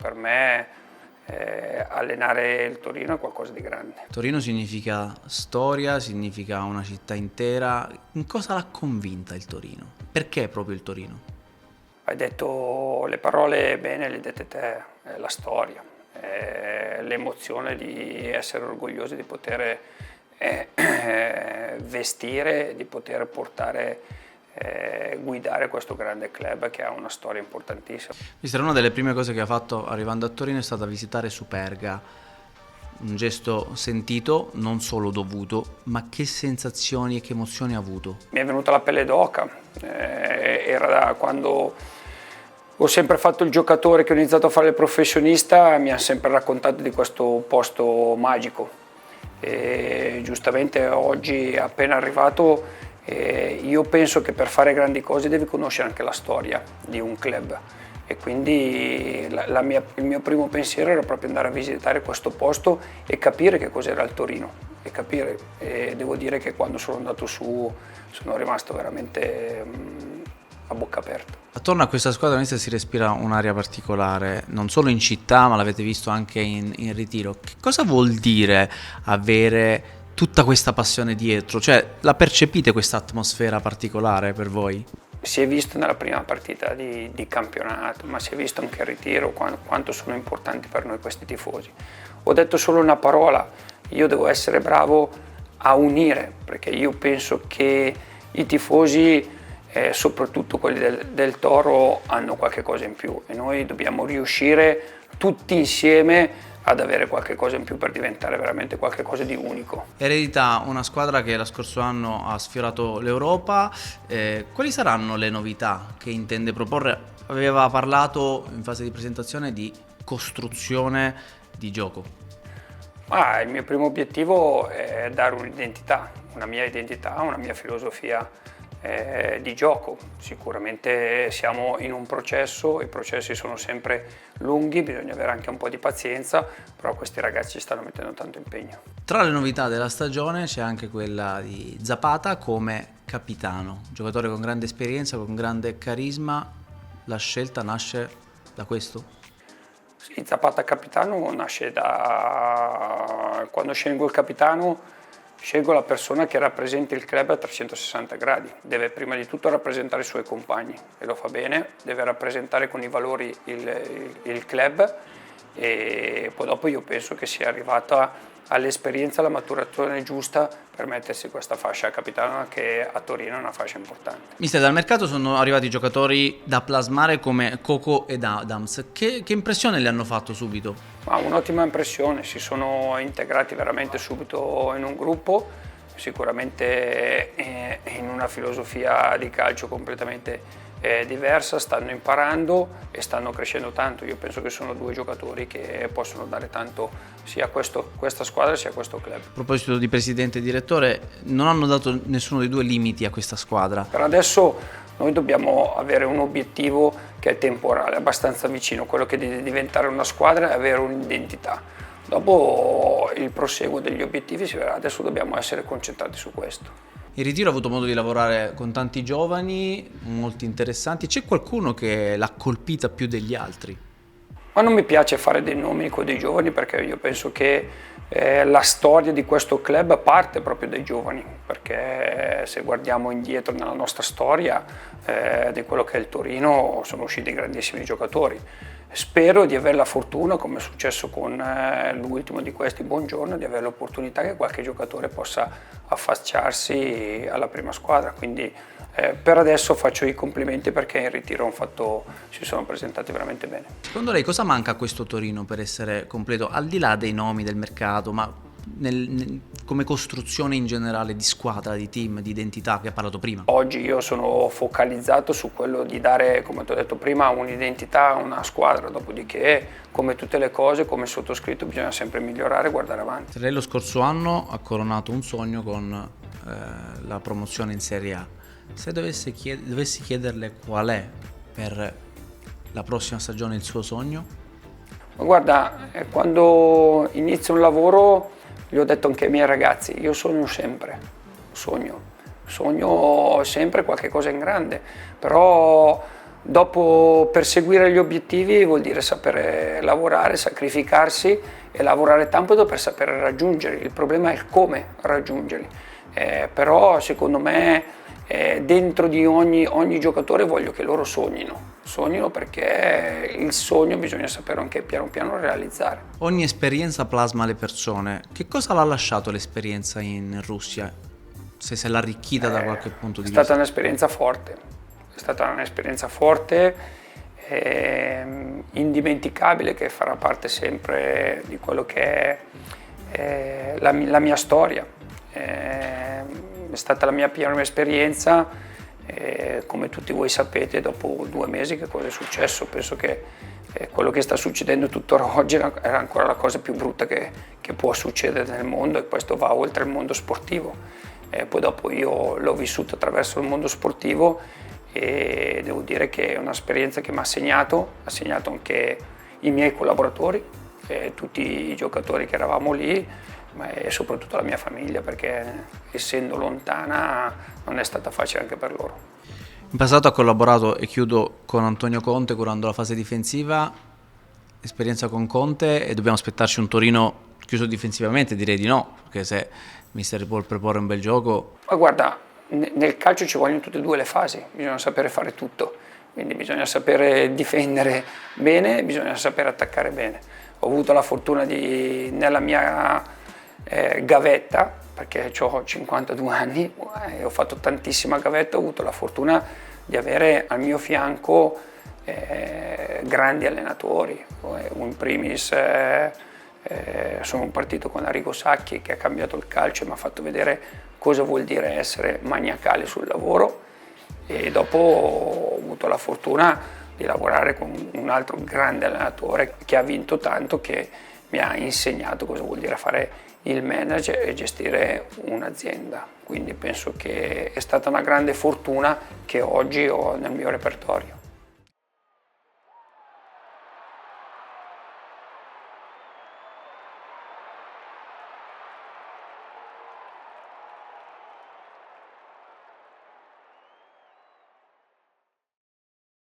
Per me allenare il Torino è qualcosa di grande. Torino significa storia, significa una città intera. In cosa l'ha convinta il Torino? Perché proprio il Torino? Hai detto le parole bene, le hai dette te, la storia, l'emozione di essere orgogliosi di poter vestire, di poter portare, guidare questo grande club che ha una storia importantissima. Mister, una delle prime cose che ha fatto arrivando a Torino è stata visitare Superga, un gesto sentito, non solo dovuto, ma che sensazioni e che emozioni ha avuto? Mi è venuta la pelle d'oca, era da quando ho sempre fatto il giocatore che ho iniziato a fare il professionista, mi ha sempre raccontato di questo posto magico. E giustamente oggi appena arrivato io penso che per fare grandi cose devi conoscere anche la storia di un club e quindi il mio primo pensiero era proprio andare a visitare questo posto e capire che cos'era il Torino e devo dire che quando sono andato su sono rimasto veramente a bocca aperta. Attorno a questa squadra mister, si respira un'aria particolare, non solo in città ma l'avete visto anche in ritiro. Che cosa vuol dire avere tutta questa passione dietro? Cioè, la percepite questa atmosfera particolare per voi? Si è visto nella prima partita di campionato, ma si è visto anche il ritiro quanto sono importanti per noi questi tifosi. Ho detto solo una parola, io devo essere bravo a unire, perché io penso che i tifosi, soprattutto quelli del Toro, hanno qualche cosa in più e noi dobbiamo riuscire tutti insieme ad avere qualche cosa in più per diventare veramente qualche cosa di unico. Eredita una squadra che lo scorso anno ha sfiorato l'Europa, quali saranno le novità che intende proporre? Aveva parlato in fase di presentazione di costruzione di gioco. Il mio primo obiettivo è dare un'identità, una mia filosofia di gioco. Sicuramente siamo in un processo, i processi sono sempre lunghi, bisogna avere anche un po' di pazienza, però questi ragazzi stanno mettendo tanto impegno. Tra le novità della stagione c'è anche quella di Zapata come capitano, giocatore con grande esperienza, con grande carisma. La scelta nasce da questo? Sì, Zapata capitano nasce da quando scelgo il capitano. Scelgo la persona che rappresenta il club a 360 gradi, deve prima di tutto rappresentare i suoi compagni e lo fa bene, deve rappresentare con i valori il club e poi dopo io penso che sia arrivata all'esperienza, alla maturazione giusta per mettersi questa fascia a capitano che a Torino è una fascia importante. Mister, dal mercato sono arrivati giocatori da plasmare come Coco ed Adams, che impressione le hanno fatto subito? Un'ottima impressione, si sono integrati veramente subito in un gruppo, sicuramente in una filosofia di calcio completamente diversa, stanno imparando e stanno crescendo tanto. Io penso che sono due giocatori che possono dare tanto sia a questa squadra sia a questo club. A proposito di presidente e direttore, non hanno dato nessuno dei due limiti a questa squadra. Per adesso noi dobbiamo avere un obiettivo che è temporale, abbastanza vicino, quello che deve diventare una squadra e avere un'identità. Dopo il proseguo degli obiettivi si vedrà, adesso dobbiamo essere concentrati su questo. In ritiro ho avuto modo di lavorare con tanti giovani, molti interessanti. C'è qualcuno che l'ha colpita più degli altri? Ma non mi piace fare dei nomi con dei giovani perché io penso che la storia di questo club parte proprio dai giovani, perché se guardiamo indietro nella nostra storia di quello che è il Torino sono usciti grandissimi giocatori. Spero di avere la fortuna, come è successo con l'ultimo di questi, Buongiorno, di avere l'opportunità che qualche giocatore possa affacciarsi alla prima squadra. Quindi per adesso faccio i complimenti perché in ritiro si sono presentati veramente bene. Secondo lei cosa manca a questo Torino per essere completo, al di là dei nomi del mercato, ma come costruzione in generale di squadra, di team, di identità che ha parlato prima? Oggi io sono focalizzato su quello di dare, come ti ho detto prima, un'identità a una squadra, dopodiché come tutte le cose, come sottoscritto, bisogna sempre migliorare e guardare avanti. Lei lo scorso anno ha coronato un sogno con la promozione in Serie A. Se dovessi chiederle qual è per la prossima stagione il suo sogno? Guarda, quando inizio un lavoro, gli ho detto anche ai miei ragazzi, io sogno sempre qualche cosa in grande, però Dopo perseguire gli obiettivi vuol dire sapere lavorare, sacrificarsi e lavorare tanto per sapere raggiungerli. Il problema è il come raggiungerli. Però secondo me dentro di ogni giocatore voglio che loro sognino perché il sogno bisogna sapere anche piano piano realizzare. Ogni esperienza plasma le persone. Che cosa l'ha lasciato l'esperienza in Russia? Se l'ha arricchita da qualche punto di vista? È stata un'esperienza forte, indimenticabile, che farà parte sempre di quello che è la mia storia. È stata la mia prima esperienza, come tutti voi sapete, dopo 2 mesi che cosa è successo? Penso che quello che sta succedendo tuttora oggi era ancora la cosa più brutta che può succedere nel mondo, e questo va oltre il mondo sportivo. Poi dopo io l'ho vissuto attraverso il mondo sportivo e devo dire che è un'esperienza che mi ha segnato anche i miei collaboratori, tutti i giocatori che eravamo lì, e soprattutto la mia famiglia, perché essendo lontana non è stata facile anche per loro. In passato ha collaborato, e chiudo, con Antonio Conte curando la fase difensiva, esperienza con Conte, e dobbiamo aspettarci un Torino chiuso difensivamente? Direi di no, perché se mister vuol proporre un bel gioco... Ma guarda, nel calcio ci vogliono tutte e 2 le fasi, bisogna sapere fare tutto, quindi bisogna sapere difendere bene, bisogna sapere attaccare bene. Ho avuto la fortuna nella mia gavetta, perché ho 52 anni e ho fatto tantissima gavetta, ho avuto la fortuna di avere al mio fianco grandi allenatori, in primis sono partito con Arrigo Sacchi, che ha cambiato il calcio e mi ha fatto vedere cosa vuol dire essere maniacale sul lavoro, e dopo ho avuto la fortuna di lavorare con un altro grande allenatore che ha vinto tanto, che mi ha insegnato cosa vuol dire fare il manager e gestire un'azienda. Quindi penso che è stata una grande fortuna che oggi ho nel mio repertorio.